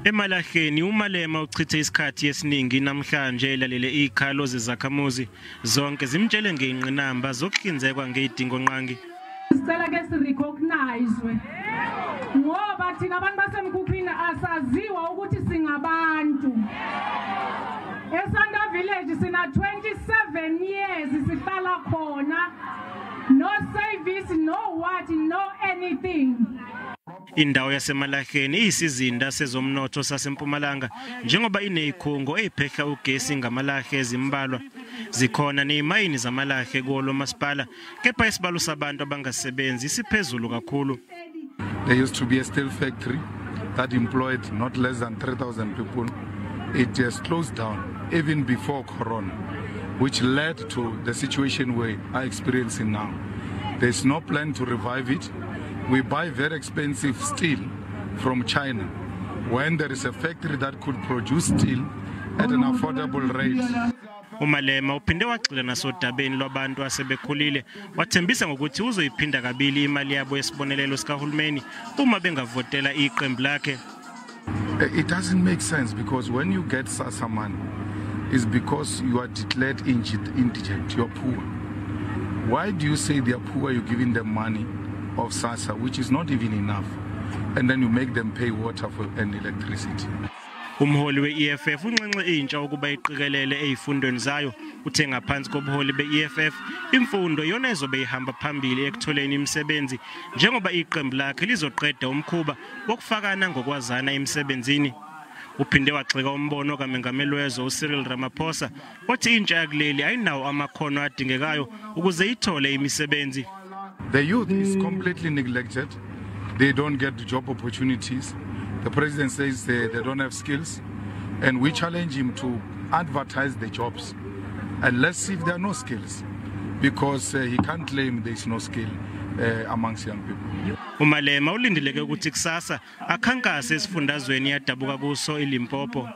Emalaheni uMalema uchithe isikhathi esiningi namhlanje elalele izikhalo zezakhamuzi zonke zimtshele ngeinqinamba zokuhlinzekwa ngezidingo nqangi. Sicela ke sirecognize ngoba thina abantu basemkhukhwini asaziwa ukuthi singabantu. eSanda Village sina 27 years sihlala khona, no service, no what, no anything. Indawo yaseMalaheni isizinda sezomnotho saseMpumalanga njengoba inezikhungo eziphehla ugesi ngamalahle ezimbalwa. Zikhona nezimayini zamalahle kulo masipala kepha isibalo sabantu abangasebenzi siphezulu kakhulu. There used to be a steel factory that employed not less than 3,000 people. It has closed down even before Corona, which led to the situation we are experiencing now. There's no plan to revive it. We buy very expensive steel from China when there is a factory that could produce steel at an affordable rate. uMalema uphinde waxela nasodabeni lwabantu asebekhulile wathembisa ngokuthi uzoyiphinda kabili imali yabo yesibonelelo sikahulumeni uma bengavotela iqembu lakhe. It doesn't make sense because when you get SASSA money, it's because you are declared indigent, you're poor. Why do you say they are poor, you're giving them money of SASSA, which is not even enough, and then you make them pay water and electricity? Umholi we-EFF unxenxe intsha ukuba iqikelele ezifundweni zayo uthe ngaphansi kobuholi be-EFF imfundo yona ezobe ihamba phambili ekutholeni imisebenzi njengoba iqembu lakhe lizoqeda umkhuba wokufakana ngokwazana emsebenzini. Uphinde waxeka umbono kaMengameli wezwe uCyril Ramaphosa othi intsha yakuleli ayinawo amakhono adingekayo ukuze ithole imisebenzi. The youth is completely neglected. They don't get job opportunities. The president says they don't have skills, and we challenge him to advertise the jobs. And let's see if there are no skills, because he can't claim there is no skill amongst young people. uMalema ulindeleke ukuthi kusasa akhankase esifundazweni yadabuka kuso iLimpopo.